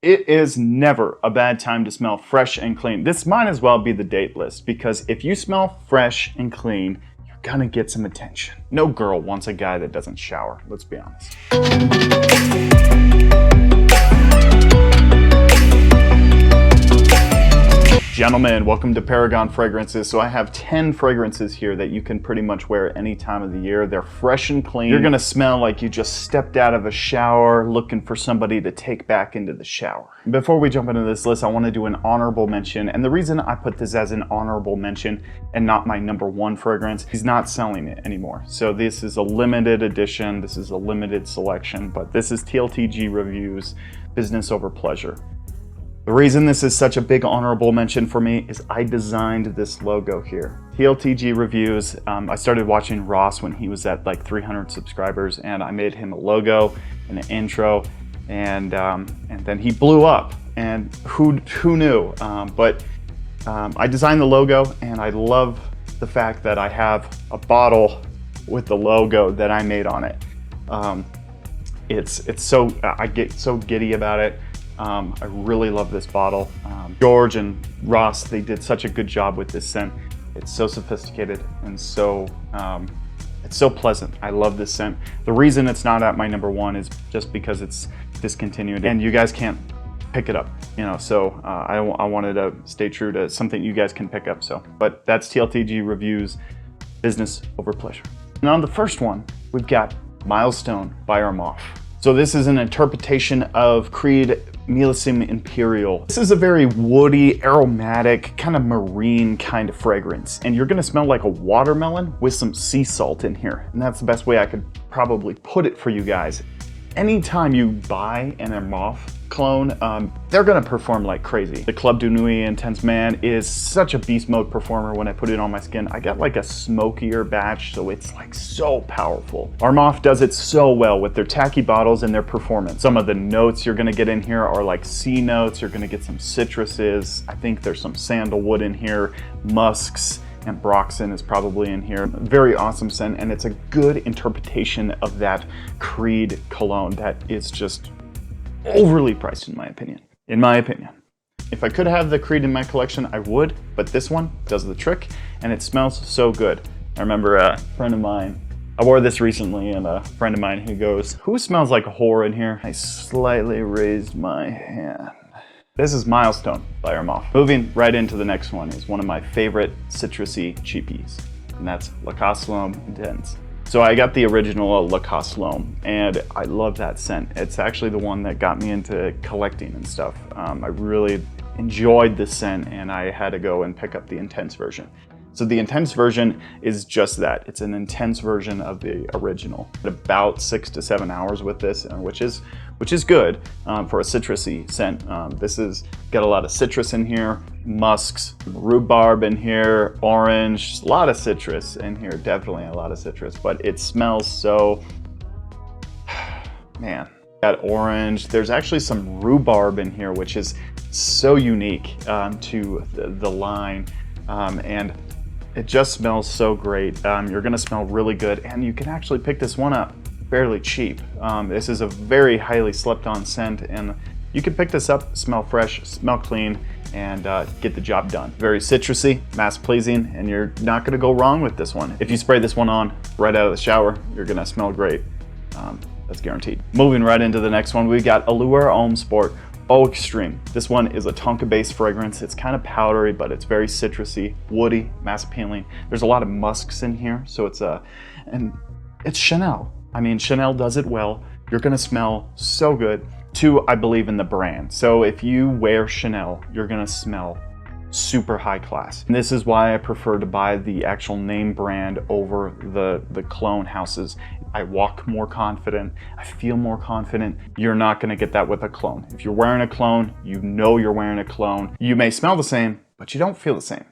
It is never a bad time to smell fresh and clean. This might as well be the date list, because if you smell fresh and clean, you're gonna get some attention. No girl wants a guy that doesn't shower, let's be honest. Gentlemen, welcome to Paragon Fragrances. So I have 10 fragrances here that you can pretty much wear any time of the year. They're fresh and clean. You're gonna smell like you just stepped out of a shower looking for somebody to take back into the shower. Before we jump into this list, I wanna do an honorable mention. And the reason I put this as an honorable mention and not my #1 fragrance, he's not selling it anymore. So this is a limited edition, this is a limited selection, but this is TLTG Reviews, Business Over Pleasure. The reason this is such a big honorable mention for me is I designed this logo here. TLTG Reviews, I started watching Ross when he was at like 300 subscribers, and I made him a logo and an intro, and then he blew up, and who knew? I designed the logo, and I love the fact that I have a bottle with the logo that I made on it. I get so giddy about it. I really love this bottle. George and Ross, they did such a good job with this scent. It's so sophisticated and it's so pleasant. I love this scent. The reason it's not at my #1 is just because it's discontinued and you guys can't pick it up, you know, so I wanted to stay true to something you guys can pick up. But that's TLTG Reviews, Business Over Pleasure. And on the first one, we've got Milestone by Armaf. So this is an interpretation of Creed Millésime Imperial. This is a very woody, aromatic, kind of marine kind of fragrance. And you're gonna smell like a watermelon with some sea salt in here. And that's the best way I could probably put it for you guys. Anytime you buy an Armaf clone, they're gonna perform like crazy. The Club de Nuit Intense Man is such a beast mode performer. When I put it on my skin, I got like a smokier batch, so it's like so powerful. Armaf does it so well with their tacky bottles and their performance. Some of the notes you're gonna get in here are like sea notes. You're gonna get some citruses. I think there's some sandalwood in here, musks, and Broxton is probably in here. Very awesome scent, and it's a good interpretation of that Creed cologne that is just overly priced in my opinion. If I could have the Creed in my collection, I would, but this one does the trick and it smells so good. I remember a friend of mine, I wore this recently, and a friend of mine who goes, "Who smells like a whore in here?" I slightly raised my hand. This is Milestone by Armaf. Moving right into the next one is one of my favorite citrusy cheapies, and that's Casalo Intense. So I got the original Lacoste L'Homme, and I love that scent. It's actually the one that got me into collecting and stuff. I really enjoyed this scent, and I had to go and pick up the Intense version. So the Intense version is just that. It's an intense version of the original. About 6 to 7 hours with this, which is good for a citrusy scent. This is got a lot of citrus in here, musks, rhubarb in here, orange, a lot of citrus in here, definitely a lot of citrus, but it smells so, man. Got orange, there's actually some rhubarb in here, which is so unique to the line, and it just smells so great. You're gonna smell really good, and you can actually pick this one up fairly cheap. This is a very highly slept on scent, and you can pick this up, smell fresh, smell clean, and get the job done. Very citrusy, mass pleasing, and you're not gonna go wrong with this one. If you spray this one on right out of the shower, you're gonna smell great. That's guaranteed. Moving right into the next one, we got Allure Homme Sport Eau Extreme. This one is a tonka-based fragrance. It's kind of powdery, but it's very citrusy, woody, mass appealing. There's a lot of musks in here, so and it's Chanel. I mean, Chanel does it well. You're gonna smell so good. I believe in the brand. So if you wear Chanel, you're gonna smell super high class. And this is why I prefer to buy the actual name brand over the clone houses. I walk more confident, I feel more confident. You're not gonna get that with a clone. If you're wearing a clone, you know you're wearing a clone. You may smell the same, but you don't feel the same.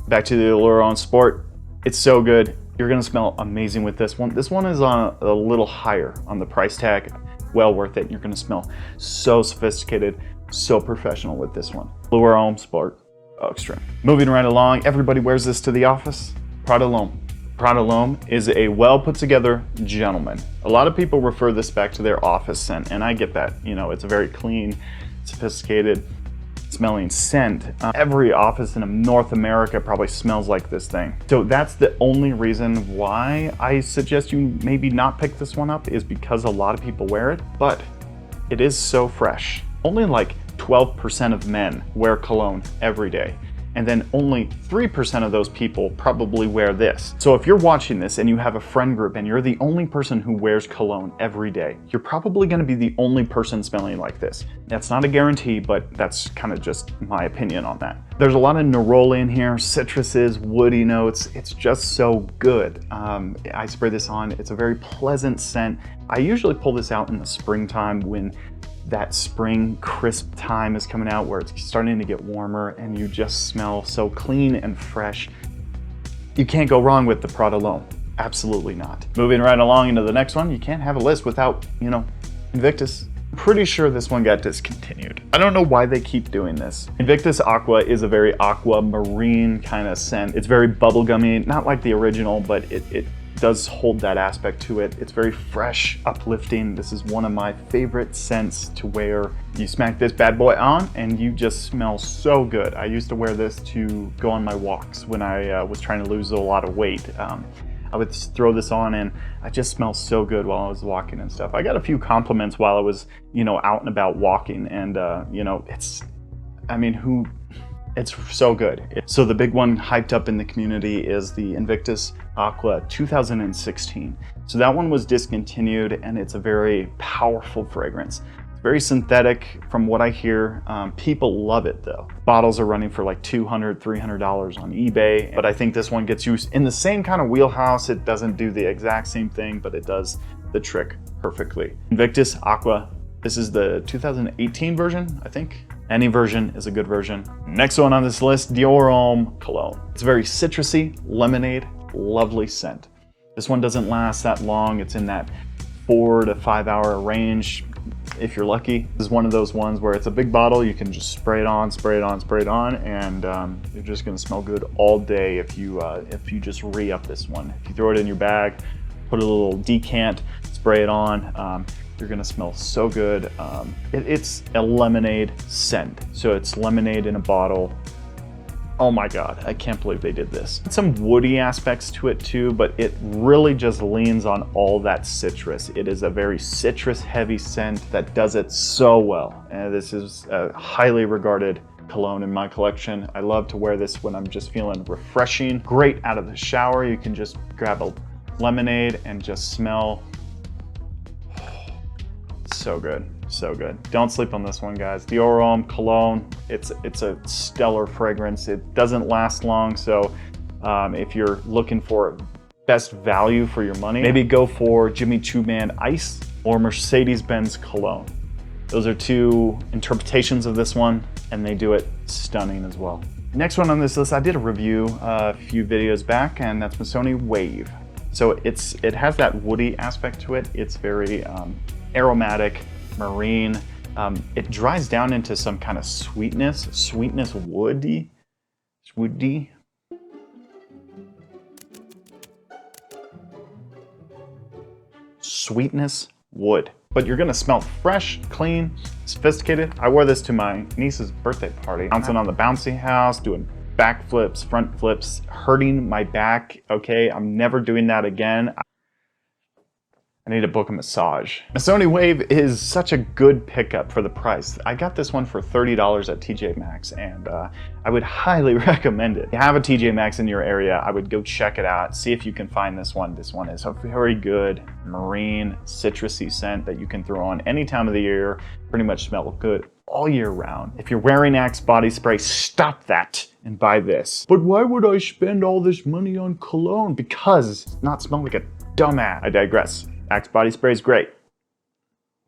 Back to the Allure Homme Sport, it's so good. You're gonna smell amazing with this one. This one is on a little higher on the price tag. Well worth it. You're gonna smell so sophisticated, so professional with this one. Allure Homme Sport Extreme. Moving right along, everybody wears this to the office. Prada L'Homme. Prada L'Homme is a well put together gentleman. A lot of people refer this back to their office scent, and I get that. You know, it's a very clean, sophisticated smelling scent. Every office in North America probably smells like this thing. So that's the only reason why I suggest you maybe not pick this one up, is because a lot of people wear it, but it is so fresh. Only like 12% of men wear cologne every day. And then only 3% of those people probably wear this. So if you're watching this and you have a friend group and you're the only person who wears cologne every day, you're probably gonna be the only person smelling like this. That's not a guarantee, but that's kind of just my opinion on that. There's a lot of neroli in here, citruses, woody notes. It's just so good. I spray this on, it's a very pleasant scent. I usually pull this out in the springtime when that spring crisp time is coming out, where it's starting to get warmer and you just smell so clean and fresh. You can't go wrong with the Prada L'Homme. Absolutely not. Moving right along into the next one, you can't have a list without, you know, Invictus. I'm pretty sure this one got discontinued. I don't know why they keep doing this. Invictus Aqua is a very aqua marine kind of scent. It's very bubblegummy, not like the original, but it does hold that aspect to it. It's very fresh, uplifting. This is one of my favorite scents to wear. You smack this bad boy on and you just smell so good. I used to wear this to go on my walks when I was trying to lose a lot of weight. I would throw this on and I just smell so good while I was walking and stuff. I got a few compliments while I was, you know, out and about walking, and you know, it's so good. So the big one hyped up in the community is the Invictus Aqua 2016. So that one was discontinued, and it's a very powerful fragrance. It's very synthetic from what I hear. People love it though. Bottles are running for like $200, $300 on eBay, but I think this one gets you in the same kind of wheelhouse. It doesn't do the exact same thing, but it does the trick perfectly. Invictus Aqua, this is the 2018 version, I think. Any version is a good version. Next one on this list, Dior Homme Cologne. It's a very citrusy, lemonade, lovely scent. This one doesn't last that long. It's in that 4 to 5 hour range, if you're lucky. This is one of those ones where it's a big bottle, you can just spray it on, spray it on, spray it on, and you're just gonna smell good all day if you just re-up this one. If you throw it in your bag, put a little decant, spray it on, you're gonna smell so good. It's a lemonade scent. So it's lemonade in a bottle. Oh my God, I can't believe they did this. Some woody aspects to it too, but it really just leans on all that citrus. It is a very citrus heavy scent that does it so well. And this is a highly regarded cologne in my collection. I love to wear this when I'm just feeling refreshing. Great out of the shower. You can just grab a lemonade and just smell. So good, so good. Don't sleep on this one, guys. Dior Homme Cologne, it's a stellar fragrance. It doesn't last long, so if you're looking for best value for your money, maybe go for Jimmy Choo Man Ice or Mercedes-Benz Cologne. Those are two interpretations of this one, and they do it stunning as well. Next one on this list, I did a review a few videos back, and that's Missoni Wave. So it has that woody aspect to it. It's very aromatic, marine. It dries down into some kind of sweetness woody. Sweetness wood. But you're gonna smell fresh, clean, sophisticated. I wore this to my niece's birthday party. Bouncing on the bouncy house, doing back flips, front flips, hurting my back. Okay, I'm never doing that again. I need to book a massage. Missoni Wave is such a good pickup for the price. I got this one for $30 at TJ Maxx, and I would highly recommend it. If you have a TJ Maxx in your area, I would go check it out, see if you can find this one. This one is a very good marine, citrusy scent that you can throw on any time of the year, pretty much smell good all year round. If you're wearing Axe body spray, stop that and buy this. But why would I spend all this money on cologne? Because it's not smell like a dumbass. I digress. Axe body spray is great.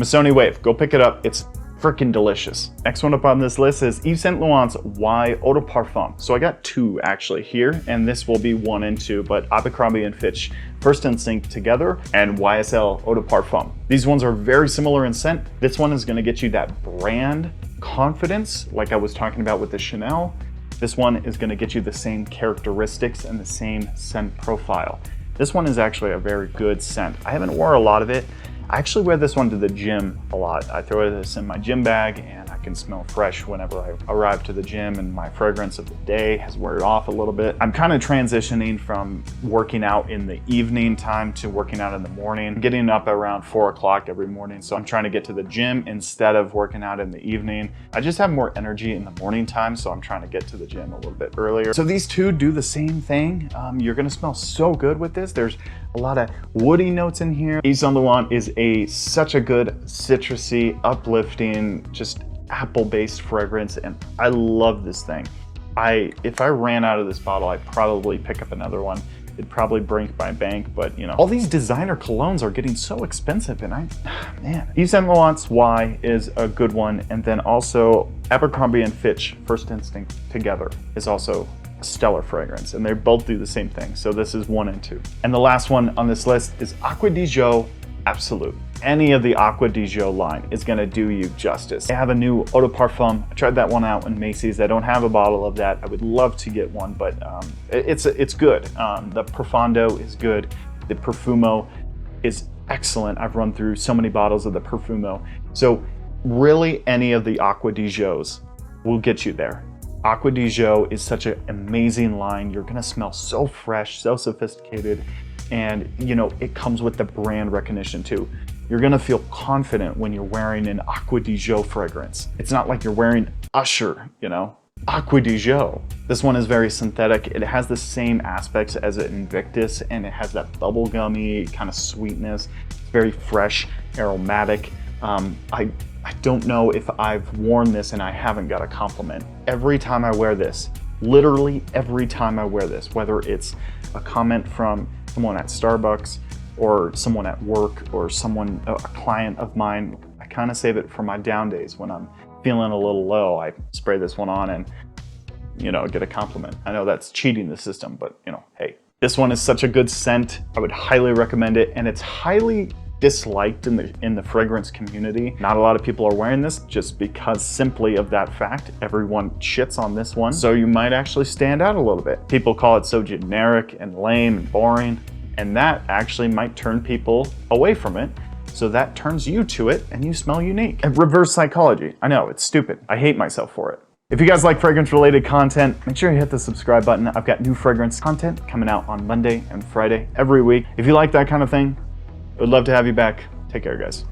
Missoni Wave, go pick it up. It's freaking delicious. Next one up on this list is Yves Saint Laurent's Y Eau de Parfum. So I got two actually here, and this will be 1 and 2, but Abercrombie & Fitch First Instinct Together and YSL Eau de Parfum. These ones are very similar in scent. This one is gonna get you that brand confidence, like I was talking about with the Chanel. This one is gonna get you the same characteristics and the same scent profile. This one is actually a very good scent. I haven't worn a lot of it. I actually wear this one to the gym a lot. I throw this in my gym bag and I can smell fresh whenever I arrive to the gym, and my fragrance of the day has worn off a little bit. I'm kind of transitioning from working out in the evening time to working out in the morning. I'm getting up around 4 o'clock every morning, so I'm trying to get to the gym instead of working out in the evening. I just have more energy in the morning time, so I'm trying to get to the gym a little bit earlier. So these two do the same thing. You're gonna smell so good with this. There's a lot of woody notes in here. Yves Saint Laurent is such a good citrusy, uplifting, just apple-based fragrance, and I love this thing. If I ran out of this bottle, I'd probably pick up another one. It'd probably break my bank, but you know, all these designer colognes are getting so expensive, and man. Yves Saint Laurent's Y is a good one, and then also Abercrombie & Fitch First Instinct together is also a stellar fragrance, and they both do the same thing. So this is 1 and 2. And the last one on this list is Acqua Di Gio Absolu. Any of the Acqua Di Gio line is gonna do you justice. They have a new Eau de Parfum. I tried that one out in Macy's. I don't have a bottle of that. I would love to get one, but it's good. The Profondo is good. The Profumo is excellent. I've run through so many bottles of the Profumo. So really any of the Acqua Di Gios will get you there. Acqua Di Gio is such an amazing line. You're gonna smell so fresh, so sophisticated, and you know, it comes with the brand recognition too. You're gonna feel confident when you're wearing an Acqua Di Gio fragrance. It's not like you're wearing Usher, you know? Acqua Di Gio. This one is very synthetic. It has the same aspects as an Invictus, and it has that bubblegummy kind of sweetness. It's very fresh, aromatic. I don't know if I've worn this and I haven't got a compliment. Every time I wear this, literally every time I wear this, whether it's a comment from someone at Starbucks or someone at work or a client of mine, I kind of save it for my down days when I'm feeling a little low. I spray this one on and, you know, get a compliment. I know that's cheating the system, but you know, hey. This one is such a good scent. I would highly recommend it, and it's highly disliked in the fragrance community. Not a lot of people are wearing this just because simply of that fact. Everyone shits on this one, so you might actually stand out a little bit. People call it so generic and lame and boring, and that actually might turn people away from it. So that turns you to it and you smell unique. And reverse psychology. I know, it's stupid. I hate myself for it. If you guys like fragrance related content, make sure you hit the subscribe button. I've got new fragrance content coming out on Monday and Friday every week. If you like that kind of thing, I would love to have you back. Take care, guys.